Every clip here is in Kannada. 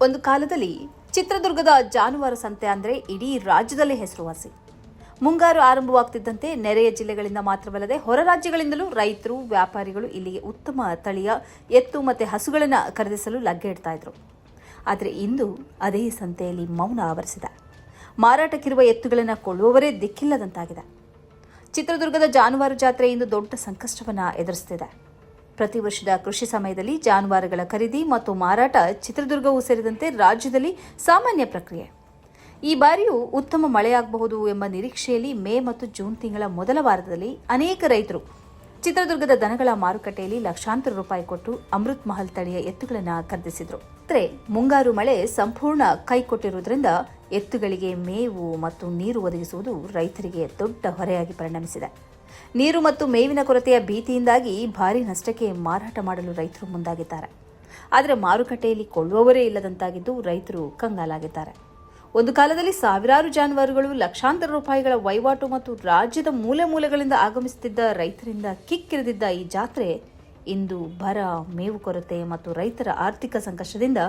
ಒಂದು ಕಾಲದಲ್ಲಿ ಚಿತ್ರದುರ್ಗದ ಜಾನುವಾರು ಸಂತೆ ಅಂದರೆ ಇಡೀ ರಾಜ್ಯದಲ್ಲೇ ಹೆಸರುವಾಸಿ. ಮುಂಗಾರು ಆರಂಭವಾಗ್ತಿದ್ದಂತೆ ನೆರೆಯ ಜಿಲ್ಲೆಗಳಿಂದ ಮಾತ್ರವಲ್ಲದೆ ಹೊರ ರಾಜ್ಯಗಳಿಂದಲೂ ರೈತರು, ವ್ಯಾಪಾರಿಗಳು ಇಲ್ಲಿಗೆ ಉತ್ತಮ ತಳಿಯ ಎತ್ತು ಮತ್ತು ಹಸುಗಳನ್ನು ಖರೀದಿಸಲು ಲಗ್ಗೆ ಇಡ್ತಾ ಇದ್ರು. ಆದರೆ ಇಂದು ಅದೇ ಸಂತೆಯಲ್ಲಿ ಮೌನ ಆವರಿಸಿದೆ. ಮಾರಾಟಕ್ಕಿರುವ ಎತ್ತುಗಳನ್ನು ಕೊಳ್ಳುವವರೇ ದಿಕ್ಕಿಲ್ಲದಂತಾಗಿದೆ. ಚಿತ್ರದುರ್ಗದ ಜಾನುವಾರು ಜಾತ್ರೆ ಇಂದು ದೊಡ್ಡ ಸಂಕಷ್ಟವನ್ನು ಎದುರಿಸುತ್ತಿದೆ. ಪ್ರತಿ ವರ್ಷದ ಕೃಷಿ ಸಮಯದಲ್ಲಿ ಜಾನುವಾರುಗಳ ಖರೀದಿ ಮತ್ತು ಮಾರಾಟ ಚಿತ್ರದುರ್ಗವೂ ಸೇರಿದಂತೆ ರಾಜ್ಯದಲ್ಲಿ ಸಾಮಾನ್ಯ ಪ್ರಕ್ರಿಯೆ. ಈ ಬಾರಿಯೂ ಉತ್ತಮ ಮಳೆಯಾಗಬಹುದು ಎಂಬ ನಿರೀಕ್ಷೆಯಲ್ಲಿ ಮೇ ಮತ್ತು ಜೂನ್ ತಿಂಗಳ ಮೊದಲ ವಾರದಲ್ಲಿ ಅನೇಕ ರೈತರು ಚಿತ್ರದುರ್ಗದ ದನಗಳ ಮಾರುಕಟ್ಟೆಯಲ್ಲಿ ಲಕ್ಷಾಂತರ ರೂಪಾಯಿ ಕೊಟ್ಟು ಅಮೃತ್ ಮಹಲ್ ತಳಿಯ ಎತ್ತುಗಳನ್ನು ಖರೀದಿಸಿದರು. ಆದರೆ ಮುಂಗಾರು ಮಳೆ ಸಂಪೂರ್ಣ ಕೈಕೊಟ್ಟಿರುವುದರಿಂದ ಎತ್ತುಗಳಿಗೆ ಮೇವು ಮತ್ತು ನೀರು ಒದಗಿಸುವುದು ರೈತರಿಗೆ ದೊಡ್ಡ ಹೊರೆಯಾಗಿ ಪರಿಣಮಿಸಿದೆ. ನೀರು ಮತ್ತು ಮೇವಿನ ಕೊರತೆಯ ಭೀತಿಯಿಂದಾಗಿ ಭಾರೀ ನಷ್ಟಕ್ಕೆ ಮಾರಾಟ ಮಾಡಲು ರೈತರು ಮುಂದಾಗಿದ್ದಾರೆ. ಆದರೆ ಮಾರುಕಟ್ಟೆಯಲ್ಲಿ ಕೊಳ್ಳುವವರೇ ಇಲ್ಲದಂತಾಗಿದ್ದು ರೈತರು ಕಂಗಾಲಾಗಿದ್ದಾರೆ. ಒಂದು ಕಾಲದಲ್ಲಿ ಸಾವಿರಾರು ಜಾನುವಾರುಗಳು, ಲಕ್ಷಾಂತರ ರೂಪಾಯಿಗಳ ವಹಿವಾಟು ಮತ್ತು ರಾಜ್ಯದ ಮೂಲೆ ಮೂಲೆಗಳಿಂದ ಆಗಮಿಸುತ್ತಿದ್ದ ರೈತರಿಂದ ಕಿಕ್ಕಿರಿದಿದ್ದ ಈ ಜಾತ್ರೆ ಇಂದು ಬರ, ಮೇವು ಕೊರತೆ ಮತ್ತು ರೈತರ ಆರ್ಥಿಕ ಸಂಕಷ್ಟದಿಂದ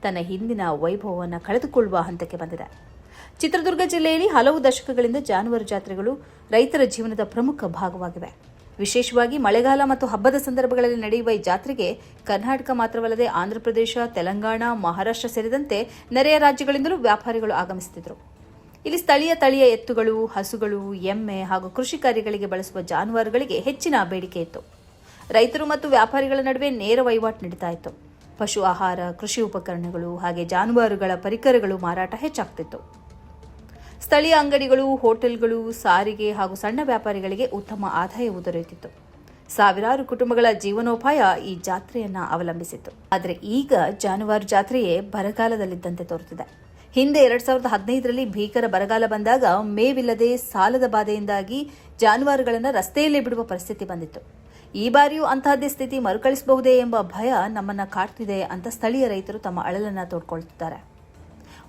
ತನ್ನ ಹಿಂದಿನ ವೈಭವವನ್ನು ಕಳೆದುಕೊಳ್ಳುವ ಹಂತಕ್ಕೆ ಬಂದಿದೆ. ಚಿತ್ರದುರ್ಗ ಜಿಲ್ಲೆಯಲ್ಲಿ ಹಲವು ದಶಕಗಳಿಂದ ಜಾನುವಾರು ಜಾತ್ರೆಗಳು ರೈತರ ಜೀವನದ ಪ್ರಮುಖ ಭಾಗವಾಗಿವೆ. ವಿಶೇಷವಾಗಿ ಮಳೆಗಾಲ ಮತ್ತು ಹಬ್ಬದ ಸಂದರ್ಭಗಳಲ್ಲಿ ನಡೆಯುವ ಈ ಜಾತ್ರೆಗೆ ಕರ್ನಾಟಕ ಮಾತ್ರವಲ್ಲದೆ ಆಂಧ್ರಪ್ರದೇಶ, ತೆಲಂಗಾಣ, ಮಹಾರಾಷ್ಟ್ರ ಸೇರಿದಂತೆ ನೆರೆಯ ರಾಜ್ಯಗಳಿಂದಲೂ ವ್ಯಾಪಾರಿಗಳು ಆಗಮಿಸುತ್ತಿದ್ದರು. ಇಲ್ಲಿ ಸ್ಥಳೀಯ ತಳಿಯ ಎತ್ತುಗಳು, ಹಸುಗಳು, ಎಮ್ಮೆ ಹಾಗೂ ಕೃಷಿ ಕಾರ್ಯಗಳಿಗೆ ಬಳಸುವ ಜಾನುವಾರುಗಳಿಗೆ ಹೆಚ್ಚಿನ ಬೇಡಿಕೆ ಇತ್ತು. ರೈತರು ಮತ್ತು ವ್ಯಾಪಾರಿಗಳ ನಡುವೆ ನೇರ ವಹಿವಾಟು ನಡೀತಾ ಇತ್ತು. ಪಶು ಆಹಾರ, ಕೃಷಿ ಉಪಕರಣಗಳು ಹಾಗೆ ಜಾನುವಾರುಗಳ ಪರಿಕರಗಳು ಮಾರಾಟ ಹೆಚ್ಚಾಗ್ತಿತ್ತು. ಸ್ಥಳೀಯ ಅಂಗಡಿಗಳು, ಹೋಟೆಲ್ಗಳು, ಸಾರಿಗೆ ಹಾಗೂ ಸಣ್ಣ ವ್ಯಾಪಾರಿಗಳಿಗೆ ಉತ್ತಮ ಆದಾಯವೂ ದೊರೆಯುತ್ತಿತ್ತು. ಸಾವಿರಾರು ಕುಟುಂಬಗಳ ಜೀವನೋಪಾಯ ಈ ಜಾತ್ರೆಯನ್ನ ಅವಲಂಬಿಸಿತ್ತು. ಆದರೆ ಈಗ ಜಾನುವಾರು ಜಾತ್ರೆಯೇ ಬರಗಾಲದಲ್ಲಿದ್ದಂತೆ ತೋರುತ್ತಿದೆ. ಹಿಂದೆ 2015ರಲ್ಲಿ ಭೀಕರ ಬರಗಾಲ ಬಂದಾಗ ಮೇವಿಲ್ಲದೆ ಸಾಲದ ಬಾಧೆಯಿಂದಾಗಿ ಜಾನುವಾರುಗಳನ್ನು ರಸ್ತೆಯಲ್ಲೇ ಬಿಡುವ ಪರಿಸ್ಥಿತಿ ಬಂದಿತ್ತು. ಈ ಬಾರಿಯೂ ಅಂತಹದ್ದೇ ಸ್ಥಿತಿ ಮರುಕಳಿಸಬಹುದೇ ಎಂಬ ಭಯ ನಮ್ಮನ್ನ ಕಾಡ್ತಿದೆ ಅಂತ ಸ್ಥಳೀಯ ರೈತರು ತಮ್ಮ ಅಳಲನ್ನ ತೋಡ್ಕೊಳ್ತಿದ್ದಾರೆ.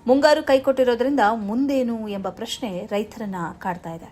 ಮುಂಗಾರು ಕೈಕೊಟ್ಟಿರೋದ್ರಿಂದ ಮುಂದೇನು ಎಂಬ ಪ್ರಶ್ನೆ ರೈತರನ್ನ ಕಾಡ್ತಾ ಇದೆ.